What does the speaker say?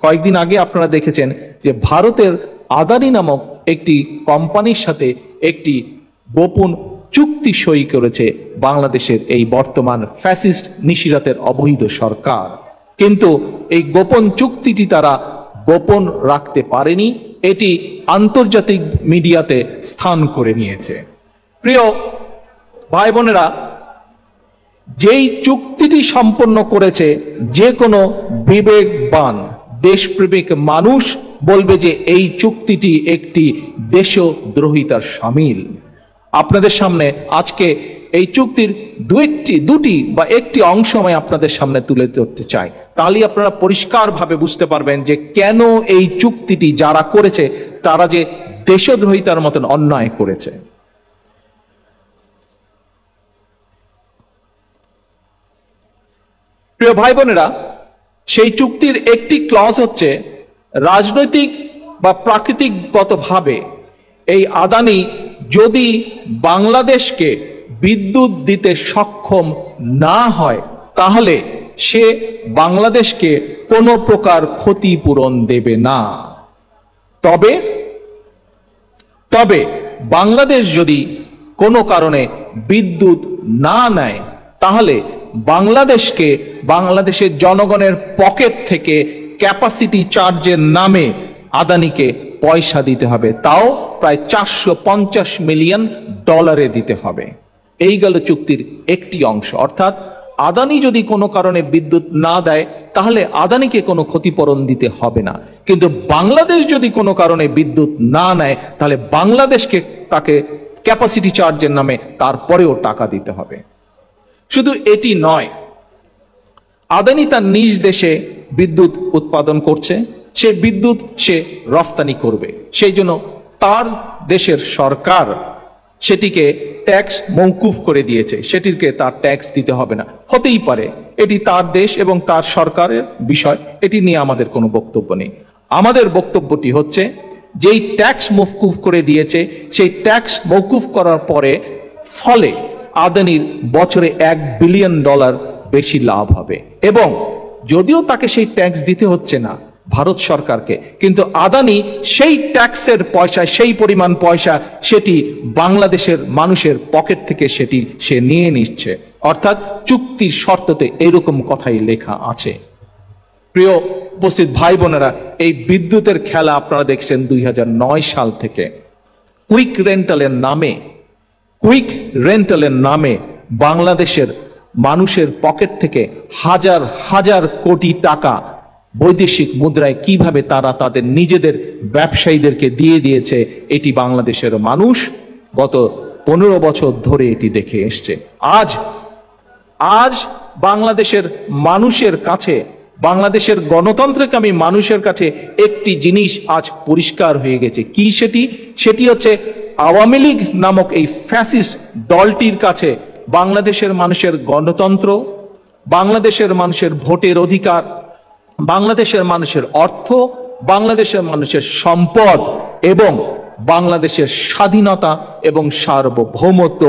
কয়েকদিন আগে আপনারা দেখেছেন যে ভারতের আদানি নামক একটি কোম্পানির সাথে একটি গোপন চুক্তি সই করেছে বাংলাদেশের এই বর্তমান ফ্যাসিস্ট নিশিরাতের অবৈধ সরকার। কিন্তু এই গোপন চুক্তিটি তারা গোপন রাখতে পারেনি, এটি আন্তর্জাতিক মিডিয়াতে স্থান করে নিয়েছে। প্রিয় ভাই বোনেরা, যেই চুক্তিটি সম্পন্ন করেছে যে কোনো বিবেকবান দেশপ্রেমিক মানুষ বলবে যে এই চুক্তিটি একটি দেশদ্রোহিতার শামিল। আপনাদের সামনে আজকে এই চুক্তির দুটি বা একটি অংশ আমি আপনাদের সামনে তুলে ধরতে চাই, তাহলে আপনারা পরিষ্কারভাবে বুঝতে পারবেন যে কেন এই চুক্তিটি যারা করেছে তারা যে দেশদ্রোহিতার মতন অন্যায় করেছে। প্রিয় ভাই বোনেরা, সেই চুক্তির একটি ক্লজ হচ্ছে রাজনৈতিক বা প্রাকৃতিকগতভাবে এই আদানি যদি বাংলাদেশকে বিদ্যুৎ দিতে সক্ষম না হয় তাহলে সে বাংলাদেশকে কোনো প্রকার ক্ষতিপূরণ দেবে না। তবে বাংলাদেশ যদি কোনো কারণে বিদ্যুৎ না নেয় তাহলে বাংলাদেশের জনগণের পকেট থেকে ক্যাপাসিটি চার্জের নামে আদানিকে পয়সা দিতে হবে, তাও প্রায় $450 মিলিয়ন দিতে হবে। এই গেল চুক্তির একটি অংশ। অর্থাৎ আদানি যদি কোনো কারণে বিদ্যুৎ না দেয় তাহলে আদানিকে কোনো ক্ষতিপূরণ দিতে হবে না, কিন্তু বাংলাদেশ যদি কোনো কারণে বিদ্যুৎ না নেয় তাহলে বাংলাদেশকে তাকে ক্যাপাসিটি চার্জের নামে তারপরেও টাকা দিতে হবে। শুধু এটি নয়, আদানি তার নিজ দেশে বিদ্যুৎ উৎপাদন করছে, সে বিদ্যুৎ সে রফতানি করবে, সেই জন্য তার দেশের সরকার সেটিকে ট্যাক্স মওকুফ করে দিয়েছে, সেটিকে তার ট্যাক্স দিতে হবে না। হতেই পারে, এটি তার দেশ এবং তার সরকারের বিষয়, এটি নিয়ে আমাদের কোনো বক্তব্য নেই। আমাদের বক্তব্যটি হচ্ছে যেই ট্যাক্স মওকুফ করে দিয়েছে সেই ট্যাক্স মওকুফ করার পরে ফলে আদানির বছরে $1 বিলিয়ন বেশি লাভ হবে, এবং যদিও তাকে সেই ট্যাক্স দিতে হচ্ছে না ভারত সরকারকে, কিন্তু আদানি সেই ট্যাক্সের পয়সা, সেই পরিমাণ পয়সা সেটি বাংলাদেশের মানুষের পকেট থেকে সেটি সে নিয়ে নিচ্ছে। অর্থাৎ চুক্তির শর্ততে এরকম কথাই লেখা আছে। প্রিয় উপস্থিত ভাই বোনেরা, এই বিদ্যুতের খেলা আপনারা দেখছেন 2009 সাল থেকে। কুইক রেন্টালের নামে বাংলাদেশের মানুষের পকেট থেকে হাজার হাজার কোটি টাকা বৈদেশিক মুদ্রায় কিভাবে তারা তাদের নিজেদের ব্যবসায়ীদেরকে দিয়ে দিয়েছে, এটি বাংলাদেশের মানুষ গত 15 বছর ধরে এটি দেখে এসছে। আজ বাংলাদেশের মানুষের কাছে, বাংলাদেশের গণতন্ত্রকামী মানুষের কাছে একটি জিনিস আজ পরিষ্কার হয়ে গেছে। কি সেটি হচ্ছে আওয়ামী লীগ নামক এই ফ্যাসিস্ট দলটির কাছে বাংলাদেশের মানুষের গণতন্ত্র, বাংলাদেশের মানুষের ভোটের অধিকার, বাংলাদেশের মানুষের অর্থ, বাংলাদেশের মানুষের সম্পদ এবং বাংলাদেশের স্বাধীনতা এবং সার্বভৌমত্ব